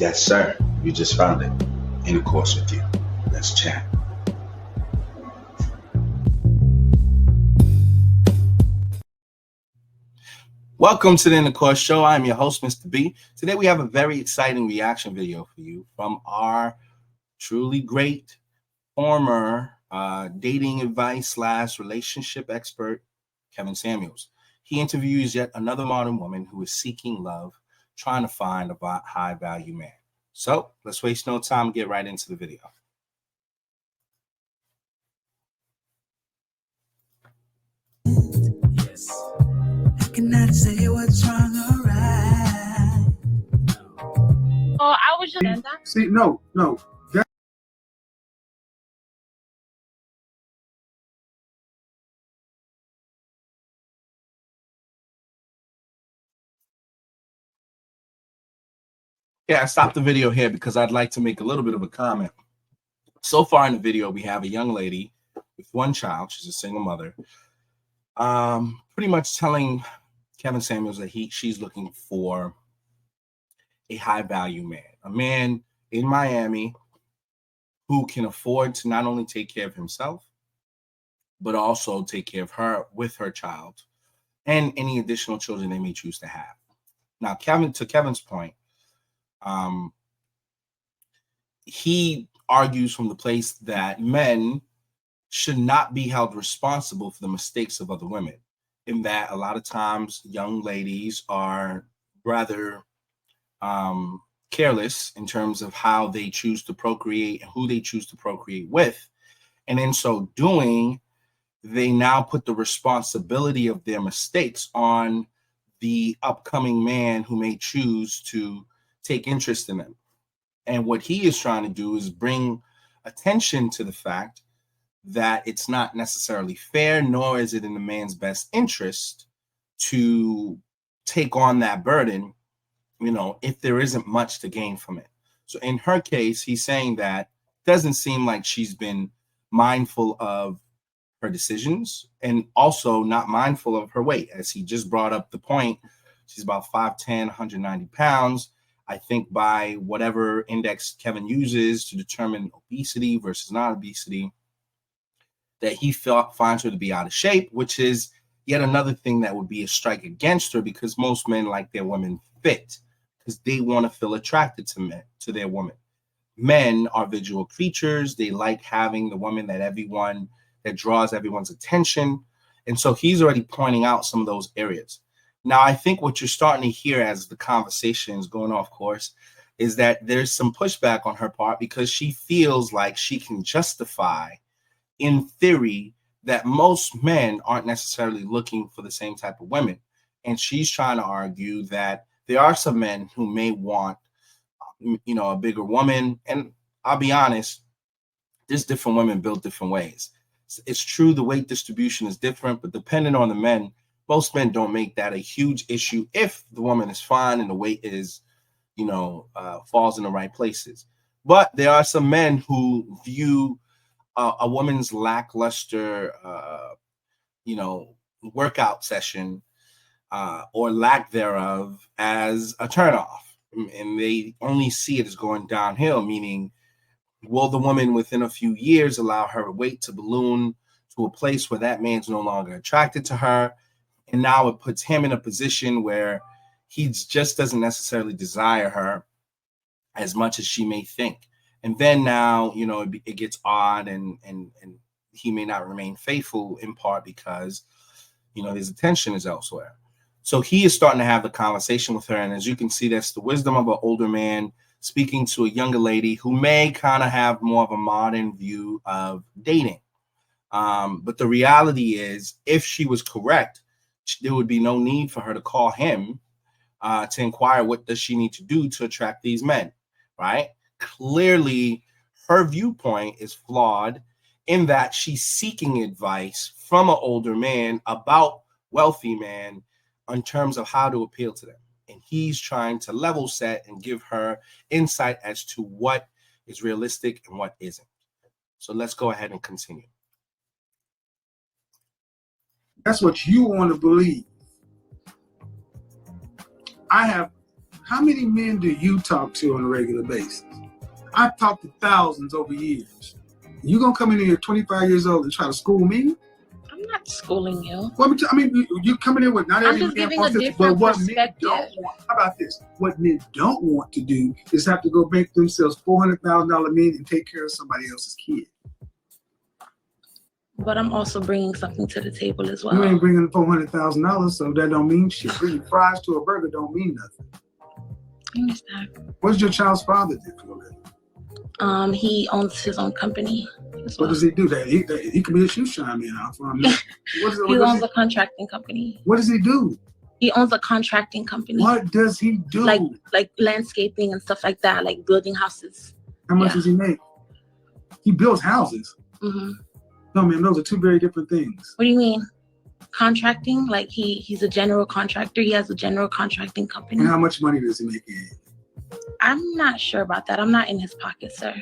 Yes, sir. You just found it. In the course with you. Let's chat. Welcome to the In the Course Show. I'm your host, Mr. B. Today we have a very exciting reaction video for you from our truly great former dating advice / relationship expert, Kevin Samuels. He interviews yet another modern woman who is seeking love, trying to find a high value man. So let's waste no time and get right into the video. Yes. I cannot say what's wrong or right. Oh, I was just See, no. Yeah, I stopped the video here because I'd like to make a little bit of a comment. So far in the video, we have a young lady with one child. She's a single mother. Pretty much telling Kevin Samuels that she's looking for a high value man, a man in Miami who can afford to not only take care of himself, but also take care of her with her child and any additional children they may choose to have. Now, to Kevin's point, he argues from the place that men should not be held responsible for the mistakes of other women, in that a lot of times young ladies are rather careless in terms of how they choose to procreate and who they choose to procreate with. And in so doing, they now put the responsibility of their mistakes on the upcoming man who may choose to take interest in them. And what he is trying to do is bring attention to the fact that it's not necessarily fair, nor is it in the man's best interest to take on that burden, if there isn't much to gain from it. So in her case, he's saying that it doesn't seem like she's been mindful of her decisions and also not mindful of her weight. As he just brought up the point, she's about 5'10", 190 pounds. I think by whatever index Kevin uses to determine obesity versus not obesity, that he finds her to be out of shape, which is yet another thing that would be a strike against her, because most men like their women fit because they want to feel attracted to their woman. Men are visual creatures. They like having the woman that draws everyone's attention. And so he's already pointing out some of those areas. Now, I think what you're starting to hear as the conversation is going off course is that there's some pushback on her part because she feels like she can justify, in theory, that most men aren't necessarily looking for the same type of women. And she's trying to argue that there are some men who may want, a bigger woman. And I'll be honest, there's different women built different ways. It's true the weight distribution is different, but depending on the men, most men don't make that a huge issue if the woman is fine and the weight is, falls in the right places. But there are some men who view a woman's lackluster, workout session or lack thereof as a turnoff. And they only see it as going downhill, meaning, will the woman within a few years allow her weight to balloon to a place where that man's no longer attracted to her? And now it puts him in a position where he just doesn't necessarily desire her as much as she may think. And then now, it gets odd and he may not remain faithful, in part because, his attention is elsewhere. So he is starting to have the conversation with her. And as you can see, that's the wisdom of an older man speaking to a younger lady who may kind of have more of a modern view of dating. But the reality is, if she was correct, there would be no need for her to call him to inquire what does she need to do to attract these men, right? Clearly, her viewpoint is flawed in that she's seeking advice from an older man about wealthy man in terms of how to appeal to them. And he's trying to level set and give her insight as to what is realistic and what isn't. So let's go ahead and continue. That's what you want to believe. I have how many men do you talk to on a regular basis? I've talked to thousands over years. You gonna come in here 25 years old and try to school me? I'm not schooling you. Well, I mean, you coming in with not I'm every just man giving wants a this, different but what men perspective. don't want. How about this? What men don't want to do is have to go make themselves $400,000 men and take care of somebody else's kid. But I'm also bringing something to the table as well. You ain't bringing $400,000, so that don't mean shit. Bringing fries to a burger don't mean nothing. I understand. What does your child's father do for a living? He owns his own company as What well. does he do? That he can be a shoe shine man. He owns a contracting company. What does he do? He owns a contracting company. What does he do? Like landscaping and stuff like that, like building houses. How much does he make? He builds houses. Mm-hmm. No, man, those are two very different things. What do you mean? Contracting? Like he's a general contractor. He has a general contracting company. And how much money does he make in? I'm not sure about that. I'm not in his pocket, sir.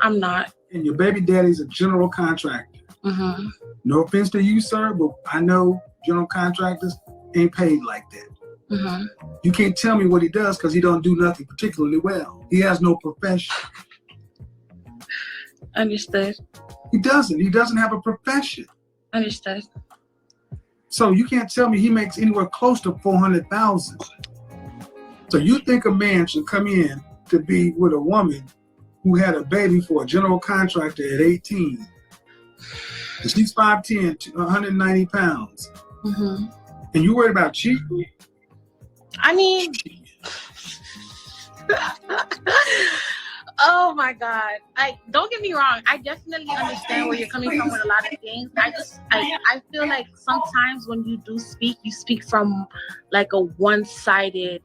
I'm not. And your baby daddy's a general contractor. Mm-hmm. No offense to you, sir, but I know general contractors ain't paid like that. Mm-hmm. You can't tell me what he does because he don't do nothing particularly well. He has no profession. Understood. He doesn't. He doesn't have a profession. Understood. So you can't tell me he makes anywhere close to $400,000. So you think a man should come in to be with a woman who had a baby for a general contractor at 18? And she's 5'10", 190 pounds. Mm-hmm. And you worried about cheating? I mean, oh my God. Don't get me wrong. I definitely understand where you're coming from with a lot of things. I feel like sometimes when you do speak, you speak from like a one-sided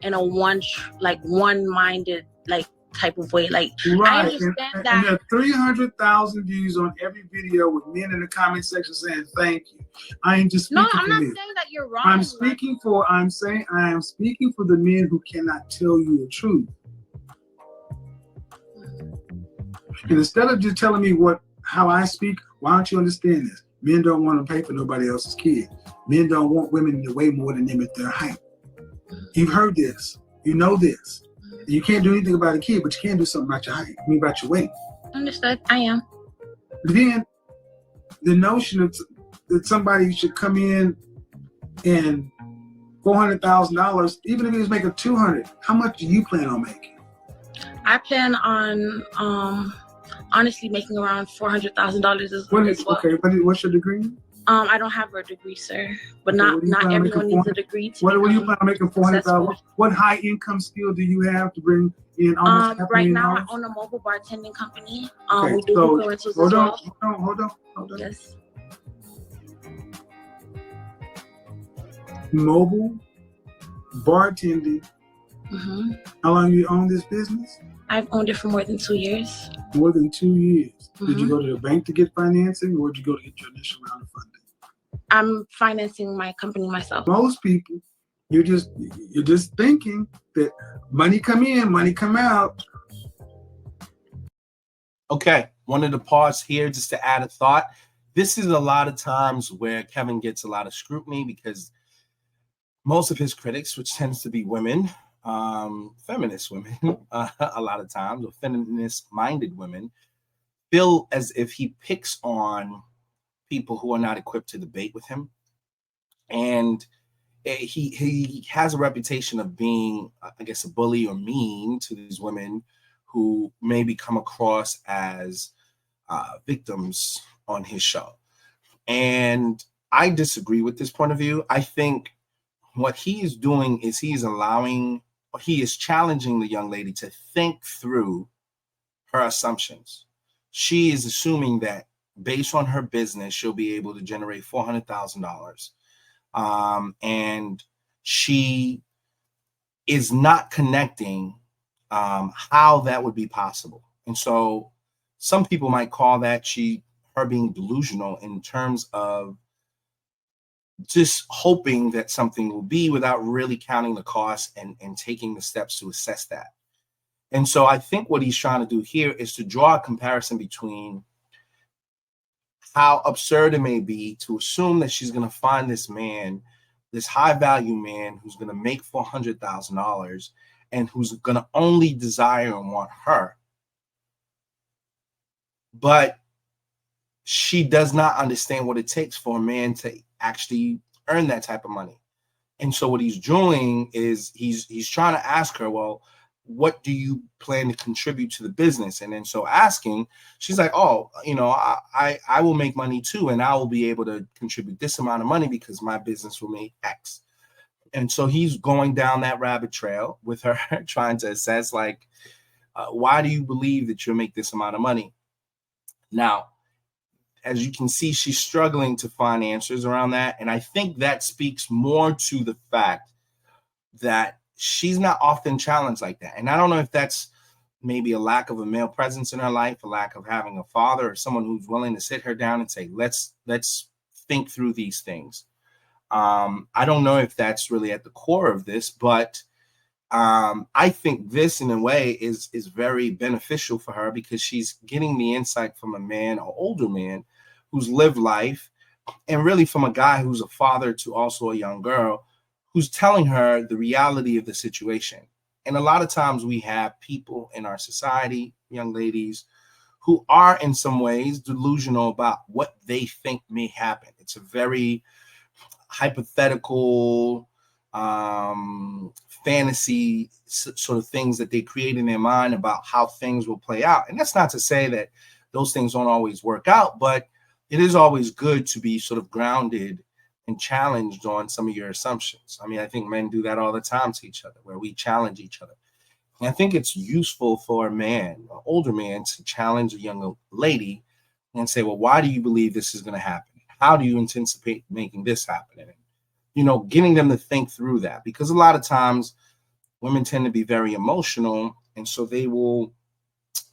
and a one-minded like type of way. Like right. I understand and that. there are 300,000 views on every video with men in the comment section saying thank you. I ain't just speaking No, I'm not men. saying that you're wrong. I am speaking for the men who cannot tell you the truth. And instead of just telling me how I speak, why don't you understand this? Men don't want to pay for nobody else's kid. Men don't want women to weigh more than them at their height. You've heard this. You know this. You can't do anything about a kid, but you can do something about your height. I mean, about your weight. Understood. I am. Then the notion that somebody should come in and $400,000, even if he was making $200,000, how much do you plan on making? I plan on honestly making around $400,000 as well. Okay, what's your degree? I don't have a degree, sir, but not everyone needs a degree. What do you plan on making $400,000? What high income skill do you have to bring in almost right now, I own a mobile bartending company. Okay, we do influencers as well. Hold on. Yes. Mobile bartending. Mm-hmm. How long you own this business? I've owned it for more than 2 years. More than 2 years. Mm-hmm. Did you go to the bank to get financing, or did you go to get your initial round of funding? I'm financing my company myself. Most people, you're just thinking that money come in, money come out. Okay, wanted to pause here just to add a thought. This is a lot of times where Kevin gets a lot of scrutiny because most of his critics, which tends to be women, feminist women, a lot of times, or feminist-minded women, feel as if he picks on people who are not equipped to debate with him. And he has a reputation of being, I guess, a bully or mean to these women who maybe come across as victims on his show. And I disagree with this point of view. I think what he is doing is he is challenging the young lady to think through her assumptions. She is assuming that based on her business, she'll be able to generate $400,000. And she is not connecting how that would be possible. And so some people might call that her being delusional in terms of just hoping that something will be without really counting the costs and taking the steps to assess that. And so I think what he's trying to do here is to draw a comparison between how absurd it may be to assume that she's going to find this man this high value man who's going to make $400,000 and who's going to only desire and want her. But she does not understand what it takes for a man to actually earn that type of money. And so what he's doing is he's trying to ask her, well, what do you plan to contribute to the business? And then so asking, she's like, oh, I will make money too, and I will be able to contribute this amount of money because my business will make X. And so he's going down that rabbit trail with her, trying to assess, like, why do you believe that you'll make this amount of money? Now, as you can see, she's struggling to find answers around that. And I think that speaks more to the fact that she's not often challenged like that. And I don't know if that's maybe a lack of a male presence in her life, a lack of having a father or someone who's willing to sit her down and say, let's think through these things. I don't know if that's really at the core of this, but I think this in a way is very beneficial for her because she's getting the insight from a man, or older man, who's lived life, and really from a guy who's a father to also a young girl, who's telling her the reality of the situation. And a lot of times we have people in our society, young ladies, who are in some ways delusional about what they think may happen. It's a very hypothetical, fantasy sort of things that they create in their mind about how things will play out. And that's not to say that those things don't always work out, but it is always good to be sort of grounded and challenged on some of your assumptions. I mean, I think men do that all the time to each other, where we challenge each other. And I think it's useful for a man, an older man, to challenge a younger lady and say, well, why do you believe this is going to happen? How do you anticipate making this happen? And, getting them to think through that, because a lot of times women tend to be very emotional. And so they will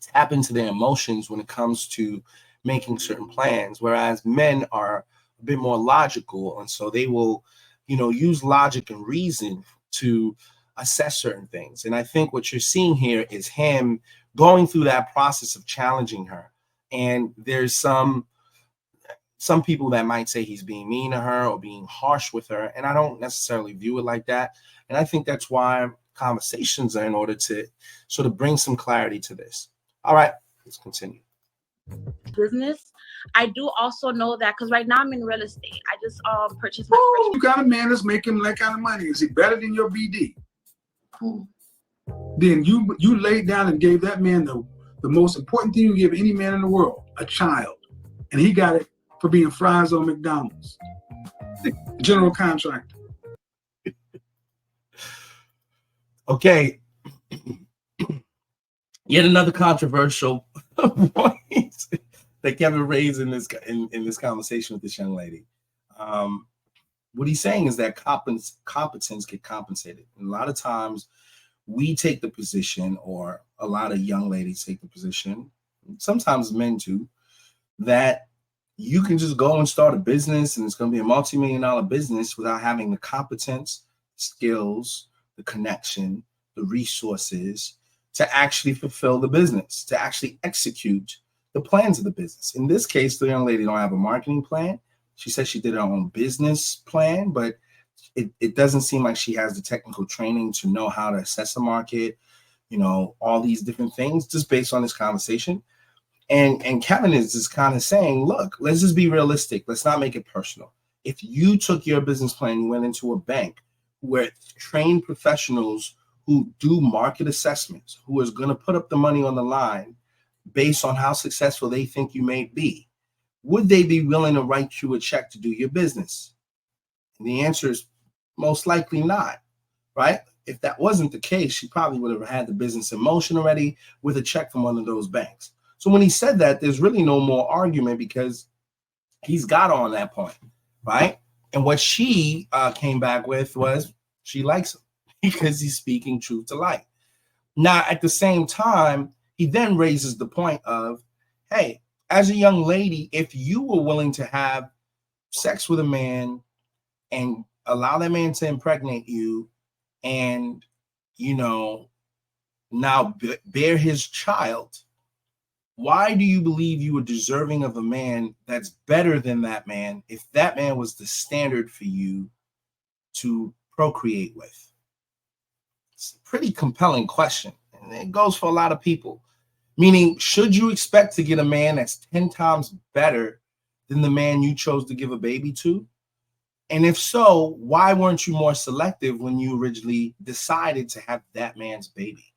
tap into their emotions when it comes to making certain plans, whereas men are a bit more logical. And so they will, use logic and reason to assess certain things. And I think what you're seeing here is him going through that process of challenging her. And there's some people that might say he's being mean to her or being harsh with her. And I don't necessarily view it like that. And I think that's why conversations are in order to sort of bring some clarity to this. All right, let's continue. Business. I do also know that because right now I'm in real estate. I just purchased my You got a man that's making that kind of money. Is he better than your BD? Then you laid down and gave that man the most important thing you give any man in the world, a child. And he got it for being fries on McDonald's. General contractor. Okay. Yet another controversial point that Kevin raised in this conversation with this young lady. What he's saying is that competence get compensated. And a lot of times we take the position, or a lot of young ladies take the position, sometimes men too, that you can just go and start a business and it's going to be a multi-million-dollar business without having the competence, skills, the connection, the resources to actually fulfill the business, to actually execute the plans of the business. In this case, the young lady don't have a marketing plan. She says she did her own business plan, but it doesn't seem like she has the technical training to know how to assess a market, all these different things, just based on this conversation. And Kevin is just kind of saying, look, let's just be realistic. Let's not make it personal. If you took your business plan, you went into a bank where trained professionals who do market assessments, who is going to put up the money on the line based on how successful they think you may be, would they be willing to write you a check to do your business? And the answer is most likely not, right? If that wasn't the case, she probably would have had the business in motion already with a check from one of those banks. So when he said that, there's really no more argument because he's got on that point, right? And what she came back with was she likes him because he's speaking truth to light. Now, at the same time, he then raises the point of, hey, as a young lady, if you were willing to have sex with a man and allow that man to impregnate you and, now bear his child, why do you believe you are deserving of a man that's better than that man if that man was the standard for you to procreate with? It's a pretty compelling question, and it goes for a lot of people. Meaning, should you expect to get a man that's 10 times better than the man you chose to give a baby to? And if so, why weren't you more selective when you originally decided to have that man's baby?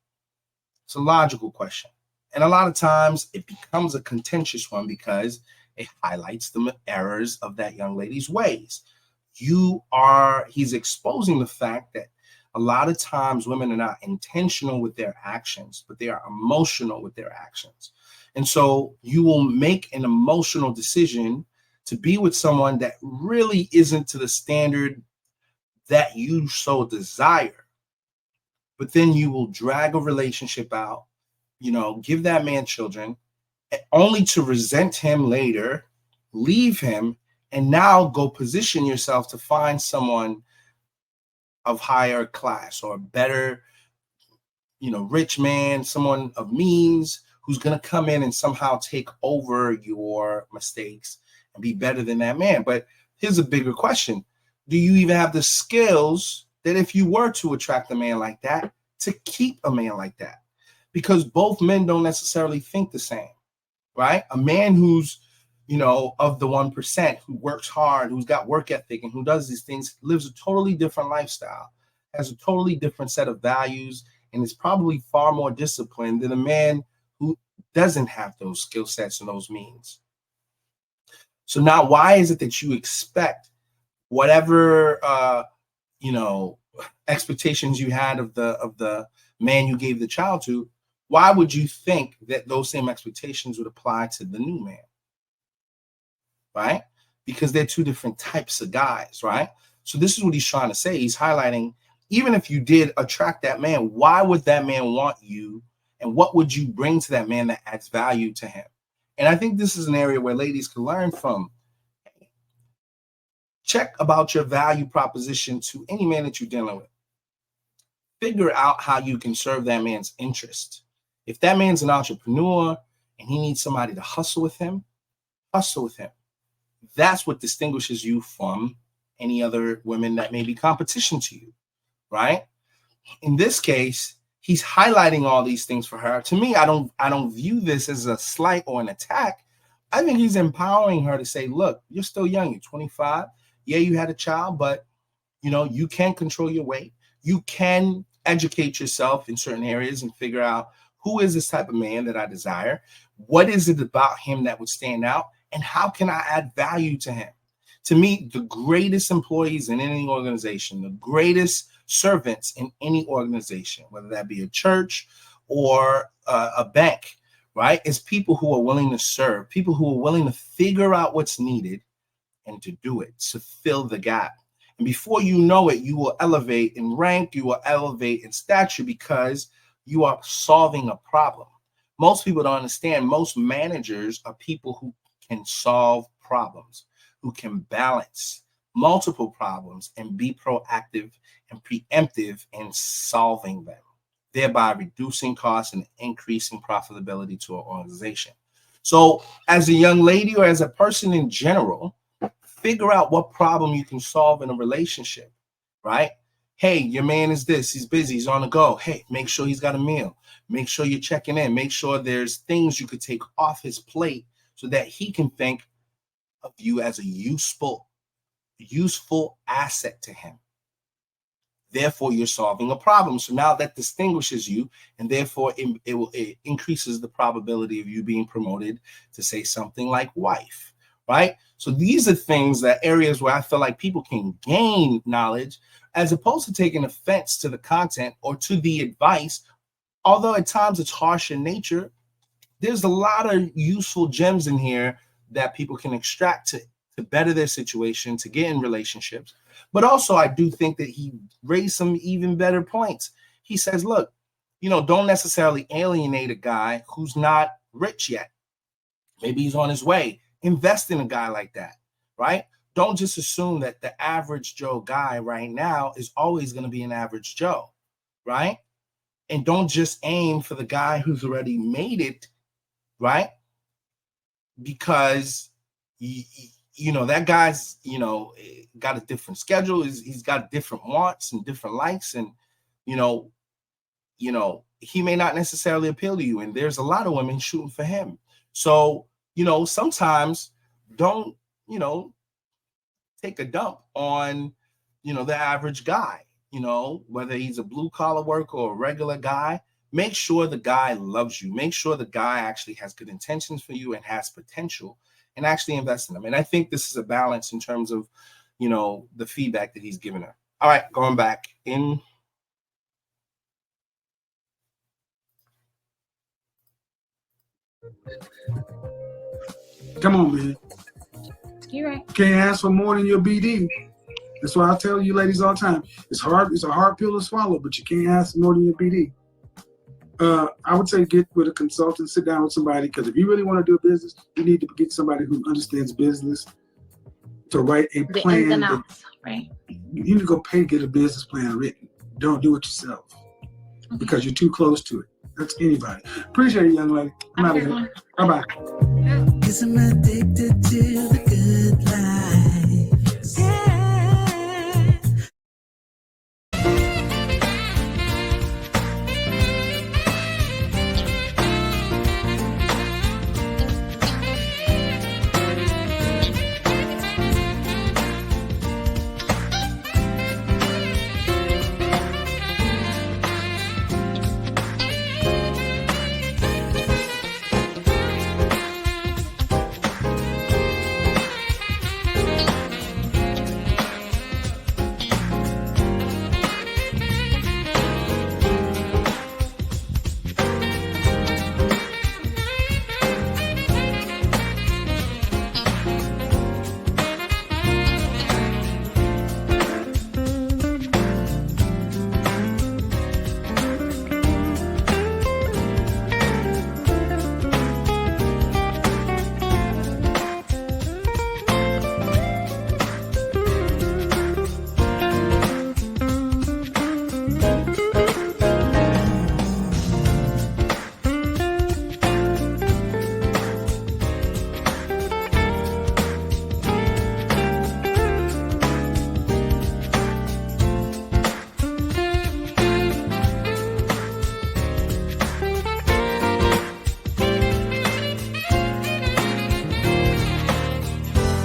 It's a logical question. And a lot of times it becomes a contentious one because it highlights the errors of that young lady's ways. He's exposing the fact that a lot of times women are not intentional with their actions, but they are emotional with their actions. And so you will make an emotional decision to be with someone that really isn't to the standard that you so desire. But then you will drag a relationship out, give that man children, only to resent him later, leave him, and now go position yourself to find someone of higher class or better, rich man, someone of means who's going to come in and somehow take over your mistakes and be better than that man. But here's a bigger question. Do you even have the skills that if you were to attract a man like that, to keep a man like that? Because both men don't necessarily think the same, right? A man who's, of the 1%, who works hard, who's got work ethic and who does these things, lives a totally different lifestyle, has a totally different set of values, and is probably far more disciplined than a man who doesn't have those skill sets and those means. So now why is it that you expect whatever, expectations you had of the man you gave the child to, why would you think that those same expectations would apply to the new man? Right? Because they're two different types of guys, right? So this is what he's trying to say. He's highlighting, even if you did attract that man, why would that man want you? And what would you bring to that man that adds value to him? And I think this is an area where ladies can learn from. Check about your value proposition to any man that you're dealing with. Figure out how you can serve that man's interest. If that man's an entrepreneur and he needs somebody to hustle with him, hustle with him. That's what distinguishes you from any other women that may be competition to you, right? In this case, he's highlighting all these things for her. To me, I don't view this as a slight or an attack. I think he's empowering her to say, look, you're still young. You're 25. Yeah, you had a child, but you can control your weight. You can educate yourself in certain areas and figure out who is this type of man that I desire? What is it about him that would stand out? And how can I add value to him? To me, the greatest employees in any organization, the greatest servants in any organization, whether that be a church or a bank, right, is people who are willing to serve, people who are willing to figure out what's needed and to do it, to fill the gap. And before you know it, you will elevate in rank, you will elevate in stature because you are solving a problem. Most people don't understand. Most managers are people who can solve problems, who can balance multiple problems and be proactive and preemptive in solving them, thereby reducing costs and increasing profitability to an organization. So as a young lady or as a person in general, figure out what problem you can solve in a relationship, right? Hey, your man is this, he's busy, he's on the go. Hey, make sure he's got a meal. Make sure you're checking in. Make sure there's things you could take off his plate so that he can think of you as a useful asset to him. Therefore, you're solving a problem. So now that distinguishes you, and therefore it increases the probability of you being promoted to say something like wife, right? So these are things, that areas where I feel like people can gain knowledge as opposed to taking offense to the content or to the advice. Although at times it's harsh in nature, there's a lot of useful gems in here that people can extract to better their situation, to get in relationships. But also, I do think that he raised some even better points. He says, look, don't necessarily alienate a guy who's not rich yet. Maybe he's on his way. Invest in a guy like that, right? Don't just assume that the average Joe guy right now is always going to be an average Joe, right? And don't just aim for the guy who's already made it, right? Because you know, that guy's, you know, got a different schedule. He's got different wants and different likes, and you know, he may not necessarily appeal to you. And there's a lot of women shooting for him. So, you know, sometimes don't, you know, take a dump on, you know, the average guy, you know, whether he's a blue collar worker or a regular guy. Make sure the guy loves you. Make sure the guy actually has good intentions for you and has potential, and actually invest in them. And I think this is a balance in terms of, you know, the feedback that he's given her. All right, going back in. Come on, man. You're right. Can't ask for more than your BD. That's why I tell you ladies all the time. It's hard. It's a hard pill to swallow, but you can't ask for more than your BD. I would say get with a consultant, sit down with somebody, because if you really want to do a business, you need to get somebody who understands business to write a The plan. ins and outs, right? You need to go pay to get a business plan written. Don't do it yourself because you're too close to it. That's anybody. Appreciate it, young lady. I'm out of here. Bye-bye. Cause I'm addicted to the